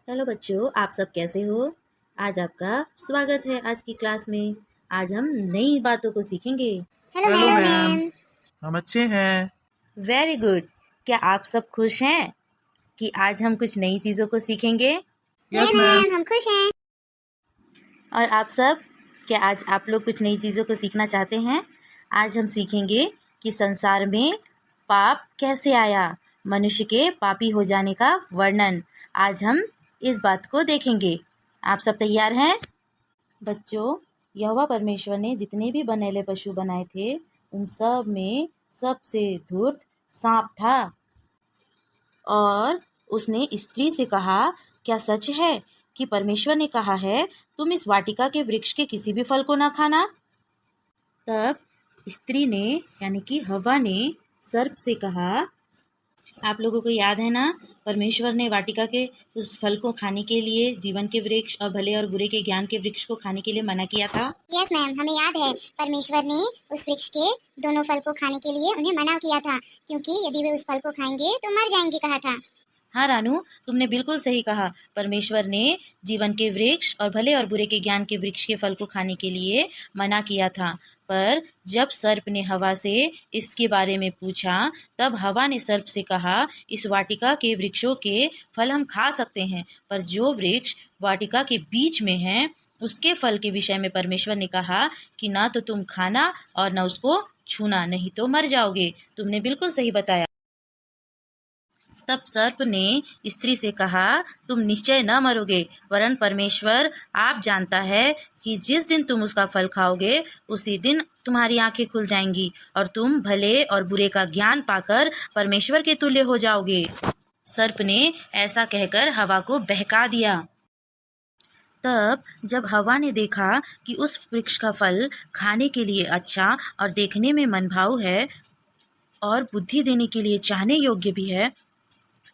Hello बच्चों, आप सब कैसे हो? आज आपका स्वागत है आज की क्लास में। आज हम नई बातों को सीखेंगे। Hello ma'am. हम अच्छे हैं। Very good. क्या आप सब खुश हैं कि आज हम कुछ नई चीज़ों को सीखेंगे? Yes ma'am. हम खुश हैं। और आप सब, क्या आज आप लोग कुछ नई चीज़ों को सीखना चाहते हैं? आज हम सीखेंगे कि संसार में पाप कैसे आया, मनुष्य के पापी हो जाने का वर्णन। आज हम इस बात को देखेंगे। आप सब तैयार हैं? बच्चों, यहोवा परमेश्वर ने जितने भी बनेले पशु बनाए थे, उन सब में सबसे धूर्त सांप था। और उसने स्त्री से कहा, क्या सच है कि परमेश्वर ने कहा है तुम इस वाटिका के वृक्ष के किसी भी फल को ना खाना? तब स्त्री ने यानी कि हव्वा ने सर्प से कहा, आप लोगों को याद है ना, परमेश्वर ने वाटिका के उस फल को खाने के लिए, जीवन के वृक्ष और भले और बुरे के ज्ञान के वृक्ष को खाने के लिए मना किया था। यस मैम, हमें याद है परमेश्वर ने उस वृक्ष के दोनों फल को खाने के लिए उन्हें मना किया था, क्योंकि यदि वे उस फल को खाएंगे तो मर जाएंगे कहा था। हाँ रानू, तुमने बिल्कुल सही कहा। परमेश्वर ने जीवन के वृक्ष और भले और बुरे के ज्ञान के वृक्ष के फल को खाने के लिए मना किया था। पर जब सर्प ने हवा से इसके बारे में पूछा, तब हवा ने सर्प से कहा, इस वाटिका के वृक्षों के फल हम खा सकते हैं, पर जो वृक्ष वाटिका के बीच में है, उसके फल के विषय में परमेश्वर ने कहा कि ना तो तुम खाना और ना उसको छूना, नहीं तो मर जाओगे। तुमने बिल्कुल सही बताया। तब सर्प ने स्त्री से कहा, तुम निश्चय न मरोगे, वरन परमेश्वर आप जानता है कि जिस दिन तुम उसका फल खाओगे, उसी दिन तुम्हारी आंखें खुल जाएंगी और तुम भले और बुरे का ज्ञान पाकर परमेश्वर के तुल्य हो जाओगे। सर्प ने ऐसा कहकर हवा को बहका दिया। तब जब हवा ने देखा कि उस वृक्ष का फल खाने के लिए अच्छा और देखने में मनभाऊ है और बुद्धि देने के लिए चाहने योग्य भी है,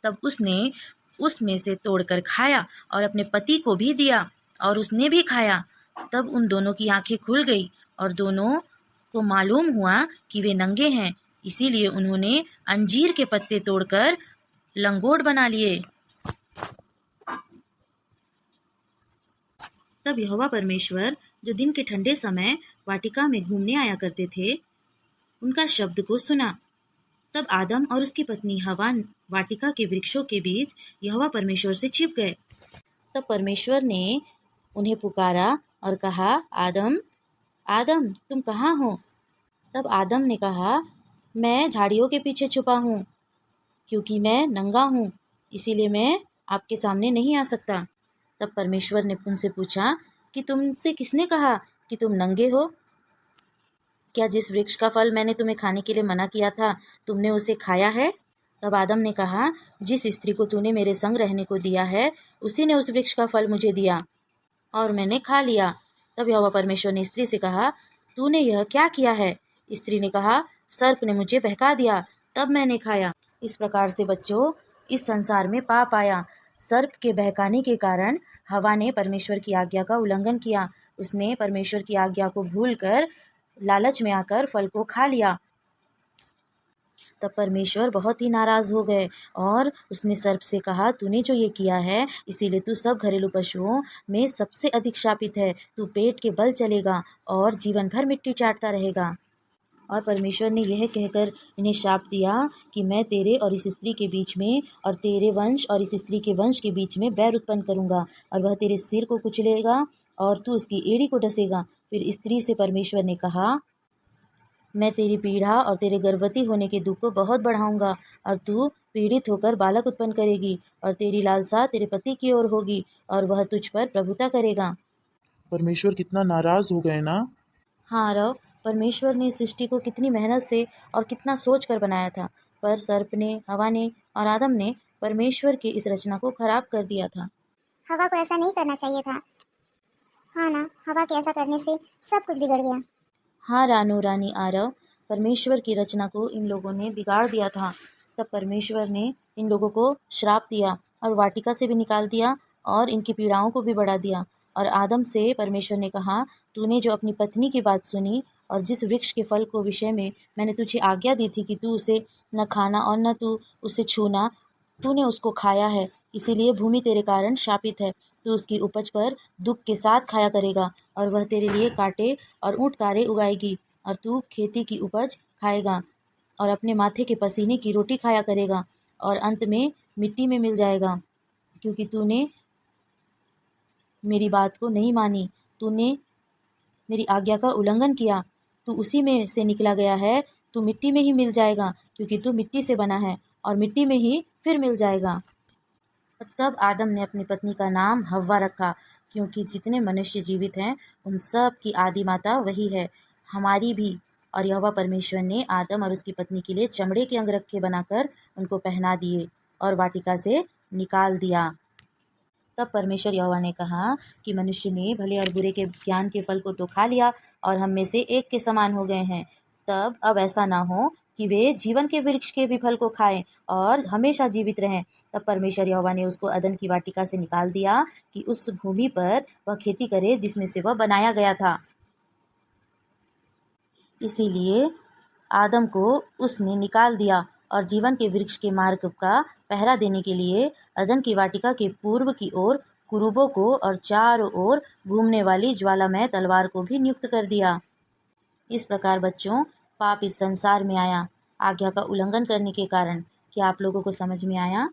तब उसने उसमें से तोड़कर खाया और अपने पति को भी दिया और उसने भी खाया। तब उन दोनों की आंखें खुल गई और दोनों को मालूम हुआ कि वे नंगे हैं। इसीलिए उन्होंने अंजीर के पत्ते तोड़कर लंगोट बना लिए। तब यहोवा परमेश्वर, जो दिन के ठंडे समय वाटिका में घूमने आया करते थे, उनका शब्द को सुना। तब आदम और उसकी पत्नी हवा वाटिका के वृक्षों के बीच यहोवा परमेश्वर से छिप गए। तब परमेश्वर ने उन्हें पुकारा और कहा, आदम, आदम, तुम कहाँ हो? तब आदम ने कहा, मैं झाड़ियों के पीछे छुपा हूँ, क्योंकि मैं नंगा हूँ, इसीलिए मैं आपके सामने नहीं आ सकता। तब परमेश्वर ने उनसे पूछा कि तुमसे किसने कहा कि तुम नंगे हो? क्या जिस वृक्ष का फल मैंने तुम्हें खाने के लिए मना किया था, तुमने उसे खाया है? तब आदम ने कहा, जिस स्त्री को तूने मेरे संग रहने को दिया है, उसी ने उस वृक्ष का फल मुझे दिया और मैंने खा लिया। तब यहोवा परमेश्वर ने स्त्री से कहा, तूने यह क्या किया है? स्त्री ने कहा, सर्प ने मुझे बहका दिया, तब मैंने खाया। इस प्रकार से बच्चों, इस संसार में पाप आया। सर्प के बहकाने के कारण हवा ने परमेश्वर की आज्ञा का उल्लंघन किया। उसने परमेश्वर की आज्ञा को भूलकर लालच में आकर फल को खा लिया। तब परमेश्वर बहुत ही नाराज हो गए और उसने सर्प से कहा, तूने जो ये किया है, इसीलिए तू सब घरेलू पशुओं में सबसे अधिक शापित है। तू पेट के बल चलेगा और जीवन भर मिट्टी चाटता रहेगा। और परमेश्वर ने यह कहकर इन्हें शाप दिया कि मैं तेरे और इस स्त्री के बीच में और तेरे वंश और इस स्त्री के वंश के बीच में बैर उत्पन्न करूंगा, और वह तेरे सिर को कुचलेगा और तू उसकी एड़ी को डसेगा। फिर स्त्री से परमेश्वर ने कहा, मैं तेरी पीड़ा और तेरे गर्भवती होने के दुख को बहुत बढ़ाऊंगा, और तू पीड़ित होकर बालक उत्पन्न करेगी, और तेरी लालसा तेरे पति की ओर होगी, और वह तुझ पर प्रभुता करेगा। परमेश्वर कितना नाराज हो गए ना। हाँ रव, परमेश्वर ने सृष्टि को कितनी मेहनत से और कितना सोच कर बनाया था, पर सर्प ने, हवा ने और आदम ने परमेश्वर की इस रचना को खराब कर दिया था। हवा को ऐसा नहीं करना चाहिए था। हाँ ना, हवा के ऐसा करने से सब कुछ बिगड़ गया। हाँ रानू, रानी आरव, परमेश्वर की रचना को इन लोगों ने बिगाड़ दिया था। तब परमेश्वर ने इन लोगों को श्राप दिया और वाटिका से भी निकाल दिया और इनकी पीड़ाओं को भी बढ़ा दिया। और आदम से परमेश्वर ने कहा, तूने जो अपनी पत्नी की बात सुनी और जिस वृक्ष के फल को विषय में मैंने तुझे आज्ञा दी थी कि तू उसे न खाना और न तू उसे छूना, तूने उसको खाया है, इसीलिए भूमि तेरे कारण शापित है। तू उसकी उपज पर दुख के साथ खाया करेगा और वह तेरे लिए कांटे और ऊँटकारे उगाएगी। और तू खेती की उपज खाएगा और अपने माथे के पसीने की रोटी खाया करेगा और अंत में मिट्टी में मिल जाएगा, क्योंकि तूने मेरी बात को नहीं मानी, तूने मेरी आज्ञा का उल्लंघन किया। तू उसी में से निकला गया है, तू मिट्टी में ही मिल जाएगा, क्योंकि तू मिट्टी से बना है और मिट्टी में ही फिर मिल जाएगा। और तब आदम ने अपनी पत्नी का नाम हव्वा रखा, क्योंकि जितने मनुष्य जीवित हैं उन सब की आदि माता वही है, हमारी भी। और यहोवा परमेश्वर ने आदम और उसकी पत्नी के लिए चमड़े के अंगरखे बनाकर उनको पहना दिए और वाटिका से निकाल दिया। तब परमेश्वर यहोवा ने कहा कि मनुष्य ने भले और बुरे के ज्ञान के फल को तो खा लिया और हम में से एक के समान हो गए हैं। तब अब ऐसा ना हो कि वे जीवन के वृक्ष के भी फल को खाएं और हमेशा जीवित रहें। तब परमेश्वर यहोवा ने उसको अदन की वाटिका से निकाल दिया कि उस भूमि पर वह खेती करे जिसमें से वह बनाया गया था। इसीलिए आदम को उसने निकाल दिया और जीवन के वृक्ष के मार्ग का पहरा देने के लिए अदन की वाटिका के पूर्व की ओर कुरूबों को और चारों ओर घूमने वाली ज्वालामय तलवार को भी नियुक्त कर दिया। इस प्रकार बच्चों, पाप इस संसार में आया आज्ञा का उल्लंघन करने के कारण। क्या आप लोगों को समझ में आया?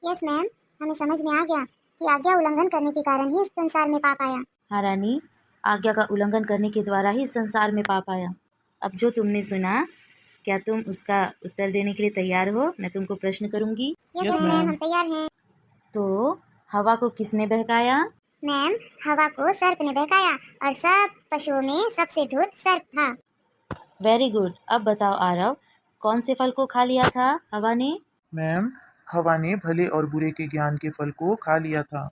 यस मैम, हमें समझ में आ गया कि आज्ञा उल्लंघन करने के कारण ही इस संसार में पाप आया। हाँ रानी, आज्ञा का उल्लंघन करने के द्वारा ही इस संसार में पाप आया। अब जो तुमने सुना, क्या तुम उसका उत्तर देने के लिए तैयार हो? मैं तुमको प्रश्न करूंगी। यस मैम, हम तैयार हैं। तो हवा को किसने बहकाया? मैम, हवा को सर्प ने बहकाया और सब पशुओं में सबसे धूर्त सर्प था। Very good. अब बताओ आरव, कौन से फल को खा लिया था हवा ने? मैम, हवा ने भले और बुरे के ज्ञान के फल को खा लिया था।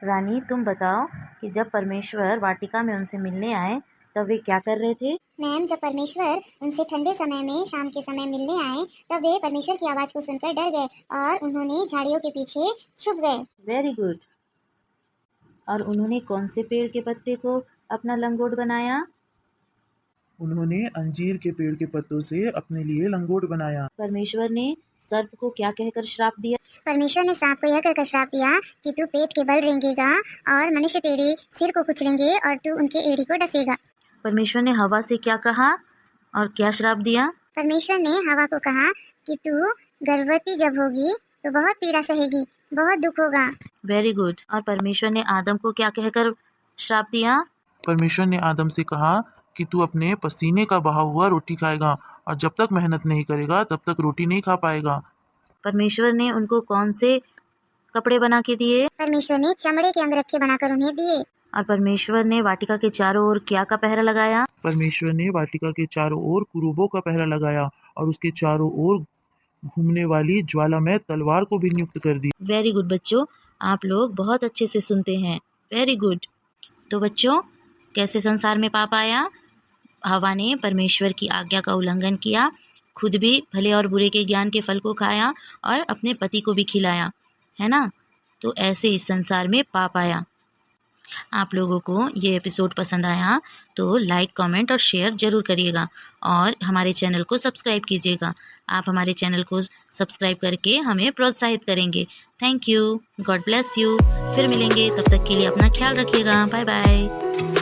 रानी, तुम बताओ कि जब परमेश्वर वाटिका में उनसे मिलने आए तब वे क्या कर रहे थे? मैम, जब परमेश्वर उनसे ठंडे समय में शाम के समय मिलने आए तब वे परमेश्वर की आवाज को सुनकर डर गए और उन्होंने झाड़ियों के पीछे छुप गए। Very good. और उन्होंने कौन से पेड़ के पत्ते को अपना लंगोट बनाया? उन्होंने अंजीर के पेड़ के पत्तों से अपने लिए लंगोट बनाया। परमेश्वर ने सर्प को क्या कहकर श्राप दिया? परमेश्वर ने सांप को यह कहकर श्राप दिया कि तू पेट के बल रेंगेगा और मनुष्य तेरे सिर को कुचलेंगे और तू उनके एड़ी को डसेगा। परमेश्वर ने हवा से क्या कहा और क्या श्राप दिया? परमेश्वर ने हवा को कहा कि तू गर्भवती जब होगी तो बहुत पीड़ा सहेगी, बहुत दुख होगा। Very good. और परमेश्वर ने आदम को क्या कहकर श्राप दिया? परमेश्वर ने आदम से कहा कि तू अपने पसीने का बहा हुआ रोटी खाएगा और जब तक मेहनत नहीं करेगा तब तक रोटी नहीं खा पाएगा। परमेश्वर ने उनको कौन से कपड़े बना के दिए? परमेश्वर ने चमड़े के अंगरखे बनाकर उन्हें दिए। और परमेश्वर ने वाटिका के चारों ओर क्या का पहरा लगाया? परमेश्वर ने वाटिका के चारों ओर कुरूबों का पहरा लगाया और उसके चारों ओर घूमने वाली ज्वालामय तलवार को भी नियुक्त कर दी। वेरी गुड बच्चों, आप लोग बहुत अच्छे से सुनते हैं। Very good. तो बच्चों, कैसे संसार में पाप आया? हवा ने परमेश्वर की आज्ञा का उल्लंघन किया, खुद भी भले और बुरे के ज्ञान के फल को खाया और अपने पति को भी खिलाया, है ना? तो ऐसे इस संसार में पाप आया। आप लोगों को ये एपिसोड पसंद आया तो लाइक, कमेंट और शेयर ज़रूर करिएगा और हमारे चैनल को सब्सक्राइब कीजिएगा। आप हमारे चैनल को सब्सक्राइब करके हमें प्रोत्साहित करेंगे। Thank you. God bless you. फिर मिलेंगे, तब तक के लिए अपना ख्याल रखिएगा। Bye bye.